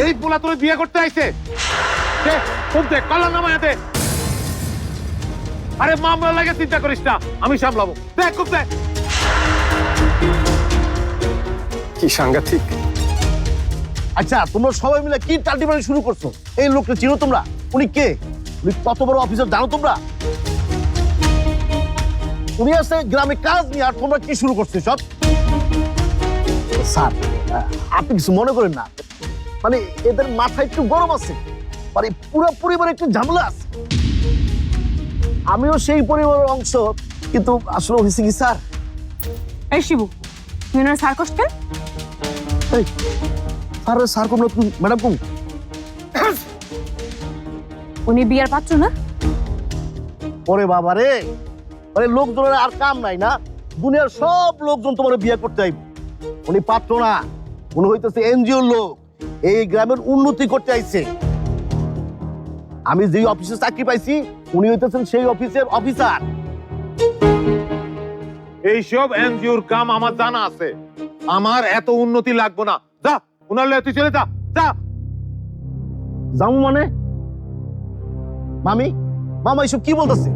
এই পোলা তোর বিয়ে করতে আইছে কোনতে কলার নামায়াতে। আরে মামলা লাগে চিন্তা করিস না, আমি সামলাবো। দেখ কোনতে কি সাংঘাতিক। আচ্ছা তোমরা সবাই মিলে কি টাল্টিবাড়ি শুরু করছো? এই লোকটা চিনো তোমরা? উনি কে? উনি কত বড় অফিসার জানো তোমরা? উনি আসছে গ্রামে কাজ নিয়ে, আর তোমরা কি শুরু করছো সব? স্যার আপনি কিছু মনে করেন না, মানে এদের মাথায় একটু গরম আছে, মানে পুরো পরিবারে একটু ঝামেলা আছে। আমিও সেই পরিবারের অংশ, কিন্তু আসলে হয়েছে কি স্যার। এই শিবু, তুই না স্যার কষ্ট এই স্যার স্যার কোন ম্যাডাম কোন? উনি বিয়ার পাত্র না? ওরে বাবা রে, মানে লোকজনের আর কাম নাই না? দুনিয়ার সব লোকজন তোমার বিয়ে করতে আইব। উনি পাত্র না, উনি হইতেছে এনজিওর লোক, এই গ্রামের উন্নতি করতে আইছে। আমি যে অফিসে চাকরি পাইছি, উনি হইতেছেন সেই অফিসের অফিসার। এইসব এনজিওর কাম আমার জানা আছে, আমার এত উন্নতি লাগবে না। যা উনার লয়ে তুই চলে যা। যা যাও মানে? মামি, মামা এসব কি বলতেছে?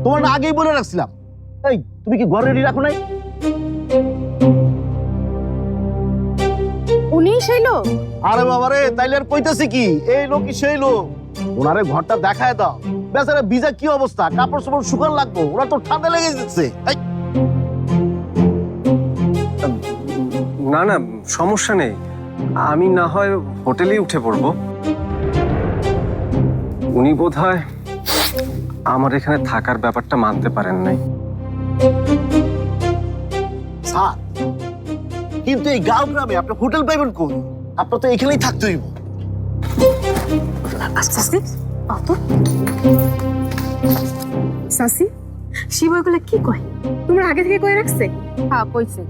তোমার না আগেই বলে রাখছিলাম। এই তুমি কি ঘর রেডি রাখো নাই? উনি সেই লোক? আরে বাবা রে, তাইলে আর কইতাছি কি, এই লোকই সেই লোক। ওনারে ঘরটা দেখায় দাও। বেচারা ভিজা কি অবস্থা, কাপড় চোপড় শুকান লাগবো, ওরা তো ঠান্ডা লেগে যাচ্ছে। না না, সমস্যা নেই, আমি না হয় হোটেলেই উঠে পড়বো। উনি বোধহয় আমার এখানে থাকার ব্যাপারটা মানতে পারেন নাই। স্যার কিন্তু এই গাঁও গ্রামে আপনি হোটেল পাইবেন কোন? আপনার তো এখানেই থাকতে হইব। আস্তে আস্তে অত সাসি, শিবু এগুলো কি কয়? তোমরা আগে থেকে কয়ে রাখছে? হ্যাঁ কইছে।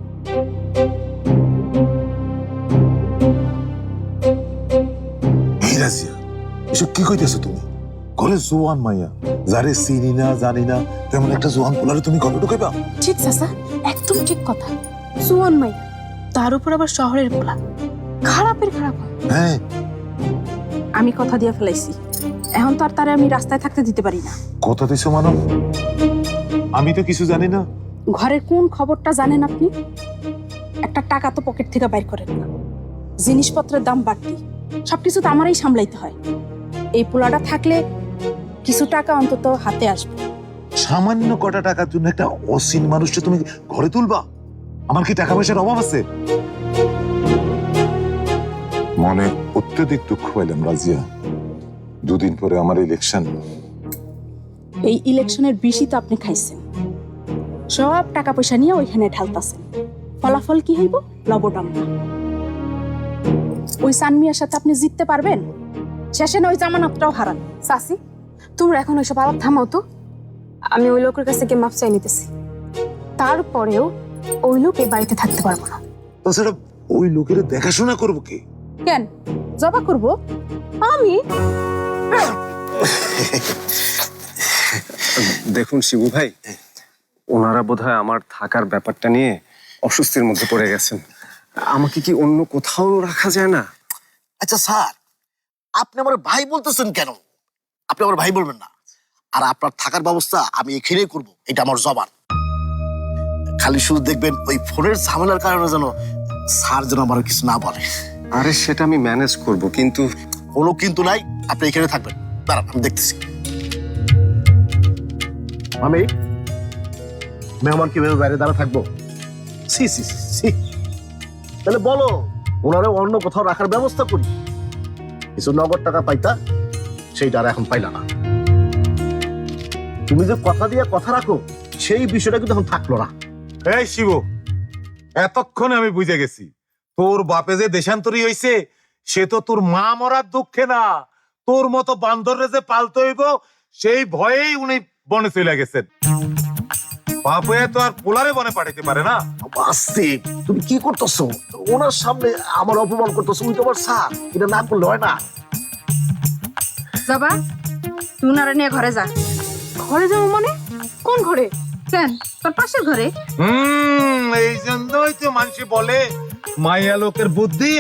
এই রাজিয়া, এসব কি কইতেছো তুমি? ঘরে জোয়ান মাইয়া, যারে চিনি না জানি না তেমন একটা জোয়ান পোলারে তুমি ঘরে ঢুকাইবা? ঠিক চাচা, একদম ঠিক কথা। সুয়ান মাই, তার উপর আবার শহরের পোলা, খারাপের খারাপ। হ্যাঁ, আমি কথা দিয়ে ফেলাইছি, এখন তো আর তারে আমি রাস্তায় থাকতে দিতে পারি না। কথা দিছো মানব? আমি তো কিছু জানি না। ঘরের কোন খবরটা জানেন আপনি? একটা টাকা তো পকেট থেকে বাইর করেন না, জিনিসপত্রের দাম বাড়তি, সবকিছু তো আমারই সামলাইতে হয়। এই পোলাটা থাকলে কিছু টাকা অন্তত হাতে আসবে। সামান্য কটা টাকার জন্য একটা অসীন মানুষকে তুমি ঘরে তুলবা? আমার কি টাকা পয়সার অভাব আছে? মনে অত্যধিক দুঃখ পাইলাম রাজিয়া, দুদিন পরে আমার ইলেকশন। এই ইলেকশনের বেশি তো আপনি খাইছেন, সব টাকা পয়সা নিয়ে ওইখানে ঢালতাছেন। ফলাফল কি হইব? লবডাঙ্গা। ওই সানমিয়ার সাথে আপনি জিততে পারবেন? শেষে না ওই জামানতটাও হারান। সাসি, তোমরা এখন ওইসব আলাপ থামাও তো। আমি ওই লোকের কাছ থেকে মাপ চাই নিতেছি, তারপরেও ওই লোক এই বাড়িতে থাকতে পারবো না। তাছাড়া ওই লোকের দেখাশোনা করবো কে? কেন জবা করব আমি? দেখুন শিবু ভাই, ওনারা বোধহয় আমার থাকার ব্যাপারটা নিয়ে অস্বস্তির মধ্যে পড়ে গেছেন। আমাকে কি অন্য কোথাও রাখা যায় না? আচ্ছা স্যার, আপনি আমার ভাই বলতেছেন কেন? আপনি আমার ভাই বলবেন না। আর আপনার থাকার ব্যবস্থা আমি এখানেই করব, এটা আমার জবান। খালি শুধু দেখবেন ওই ফোনের ঝামেলার কারণে যেন স্যার যেন আমার কিছু না বলে। আরে সেটা আমি ম্যানেজ করব, কিন্তু কোনো কিন্তু নাই, আপনি এখানে থাকবেন। দাঁড়ান আমি দেখতেছি। আমি মেহমান কিভাবে বাইরে দাঁড়া থাকবো? সি সি সি, তাহলে বলো ওনারা অন্য কোথাও রাখার ব্যবস্থা করি। কিছু নগদ টাকা পাইতা, সেইটা আর এখন পাইলা না। তুমি যে কথা দিয়ে কথা রাখো, সেই বিষয়টা কিন্তু এখন থাকলো না। এই শিবু, এতক্ষণে আমি বুঝে গেছি তোর বাপে যে দেশান্তরী হইছে সে তো তোর মা মরার দুঃখে না, তোর মতো বান্দরে যে পালতে হইব সেই ভয়েই উনি বনে চলে গেছেন। বাপ হয়ে তো আর পোলারে বনে পাঠাইতে পারে না। আস্তে, তুমি কি করতেছো? ওনার সামনে আমার অপমান করতেছো, উনি তোমার স্যার, এটা না করলে হয় না। জবা, তুই উনারা নিয়ে ঘরে যা। ঘরে যাবো মানে? কোন ঘরে? কেন, তোর পাশের ঘরে? এই জন্যই তো মানুষ বলে মাইয়া লোকের বুদ্ধি